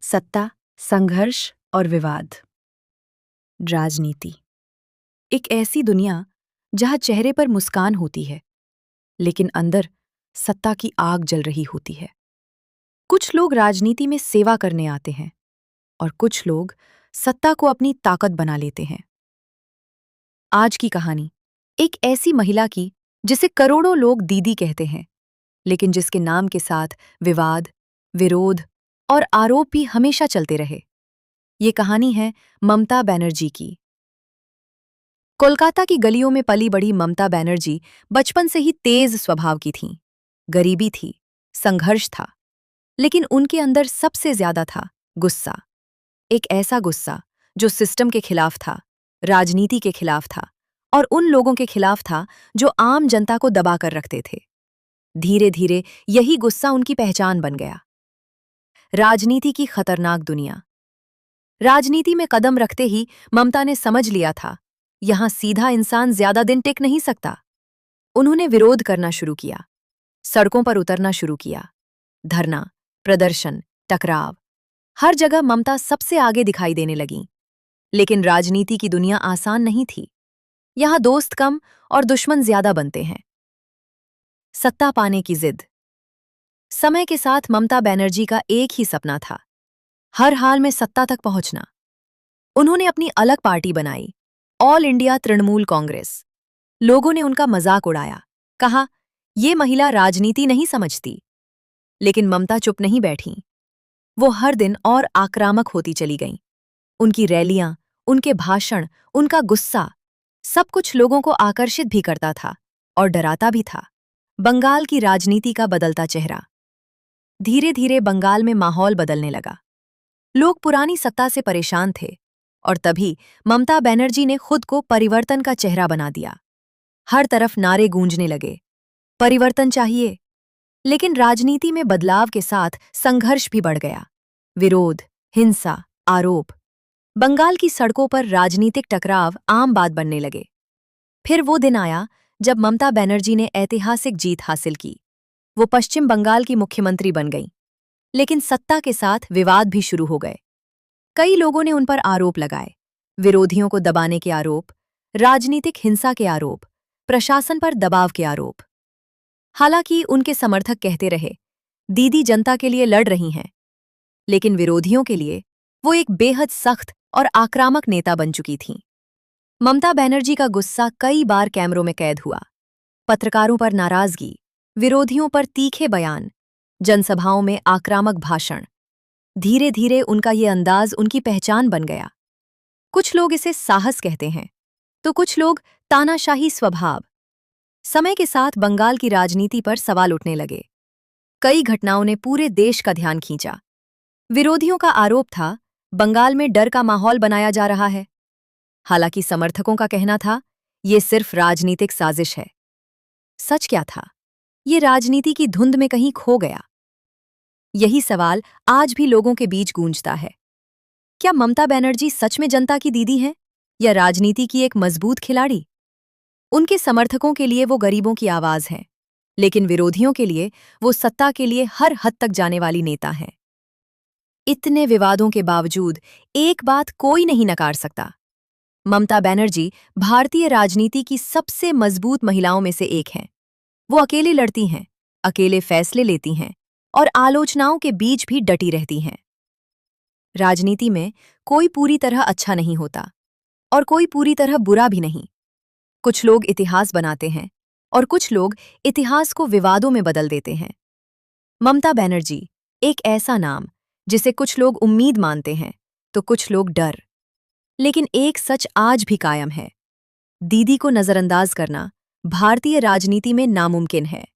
सत्ता, संघर्ष और विवाद। राजनीति एक ऐसी दुनिया जहां चेहरे पर मुस्कान होती है, लेकिन अंदर सत्ता की आग जल रही होती है। कुछ लोग राजनीति में सेवा करने आते हैं और कुछ लोग सत्ता को अपनी ताकत बना लेते हैं। आज की कहानी एक ऐसी महिला की जिसे करोड़ों लोग दीदी कहते हैं, लेकिन जिसके नाम के साथ विवाद, विरोध और आरोप भी हमेशा चलते रहे। ये कहानी है ममता बनर्जी की। कोलकाता की गलियों में पली बड़ी ममता बनर्जी बचपन से ही तेज स्वभाव की थीं। गरीबी थी, संघर्ष था, लेकिन उनके अंदर सबसे ज्यादा था गुस्सा। एक ऐसा गुस्सा जो सिस्टम के खिलाफ था, राजनीति के खिलाफ था और उन लोगों के खिलाफ था जो आम जनता को दबाकर रखते थे। धीरे धीरे यही गुस्सा उनकी पहचान बन गया। राजनीति की खतरनाक दुनिया। राजनीति में कदम रखते ही ममता ने समझ लिया था, यहां सीधा इंसान ज्यादा दिन टिक नहीं सकता। उन्होंने विरोध करना शुरू किया, सड़कों पर उतरना शुरू किया। धरना, प्रदर्शन, टकराव, हर जगह ममता सबसे आगे दिखाई देने लगीं। लेकिन राजनीति की दुनिया आसान नहीं थी। यहां दोस्त कम और दुश्मन ज्यादा बनते हैं। सत्ता पाने की जिद। समय के साथ ममता बनर्जी का एक ही सपना था, हर हाल में सत्ता तक पहुंचना। उन्होंने अपनी अलग पार्टी बनाई, ऑल इंडिया तृणमूल कांग्रेस। लोगों ने उनका मजाक उड़ाया, कहा ये महिला राजनीति नहीं समझती। लेकिन ममता चुप नहीं बैठीं। वो हर दिन और आक्रामक होती चली गईं। उनकी रैलियां, उनके भाषण, उनका गुस्सा, सब कुछ लोगों को आकर्षित भी करता था और डराता भी था। बंगाल की राजनीति का बदलता चेहरा। धीरे धीरे बंगाल में माहौल बदलने लगा। लोग पुरानी सत्ता से परेशान थे और तभी ममता बनर्जी ने खुद को परिवर्तन का चेहरा बना दिया। हर तरफ नारे गूंजने लगे, परिवर्तन चाहिए। लेकिन राजनीति में बदलाव के साथ संघर्ष भी बढ़ गया। विरोध, हिंसा, आरोप। बंगाल की सड़कों पर राजनीतिक टकराव आम बात बनने लगे। फिर वो दिन आया जब ममता बनर्जी ने ऐतिहासिक जीत हासिल की। वो पश्चिम बंगाल की मुख्यमंत्री बन गईं। लेकिन सत्ता के साथ विवाद भी शुरू हो गए। कई लोगों ने उन पर आरोप लगाए, विरोधियों को दबाने के आरोप, राजनीतिक हिंसा के आरोप, प्रशासन पर दबाव के आरोप। हालांकि उनके समर्थक कहते रहे, दीदी जनता के लिए लड़ रही हैं। लेकिन विरोधियों के लिए वो एक बेहद सख्त और आक्रामक नेता बन चुकी थीं। ममता बनर्जी का गुस्सा कई बार कैमरों में कैद हुआ। पत्रकारों पर नाराजगी, विरोधियों पर तीखे बयान, जनसभाओं में आक्रामक भाषण। धीरे धीरे उनका ये अंदाज उनकी पहचान बन गया। कुछ लोग इसे साहस कहते हैं, तो कुछ लोग तानाशाही स्वभाव। समय के साथ बंगाल की राजनीति पर सवाल उठने लगे। कई घटनाओं ने पूरे देश का ध्यान खींचा। विरोधियों का आरोप था, बंगाल में डर का माहौल बनाया जा रहा है। हालांकि समर्थकों का कहना था, ये सिर्फ राजनीतिक साजिश है। सच क्या था? ये राजनीति की धुंध में कहीं खो गया। यही सवाल आज भी लोगों के बीच गूंजता है। क्या ममता बनर्जी सच में जनता की दीदी हैं या राजनीति की एक मजबूत खिलाड़ी? उनके समर्थकों के लिए वो गरीबों की आवाज हैं, लेकिन विरोधियों के लिए वो सत्ता के लिए हर हद तक जाने वाली नेता हैं। इतने विवादों के बावजूद एक बात कोई नहीं नकार सकता, ममता बनर्जी भारतीय राजनीति की सबसे मजबूत महिलाओं में से एक हैं। वो अकेले लड़ती हैं, अकेले फैसले लेती हैं और आलोचनाओं के बीच भी डटी रहती हैं। राजनीति में कोई पूरी तरह अच्छा नहीं होता और कोई पूरी तरह बुरा भी नहीं। कुछ लोग इतिहास बनाते हैं और कुछ लोग इतिहास को विवादों में बदल देते हैं। ममता बनर्जी एक ऐसा नाम जिसे कुछ लोग उम्मीद मानते हैं तो कुछ लोग डर। लेकिन एक सच आज भी कायम है, दीदी को नजरअंदाज करना भारतीय राजनीति में नामुमकिन है।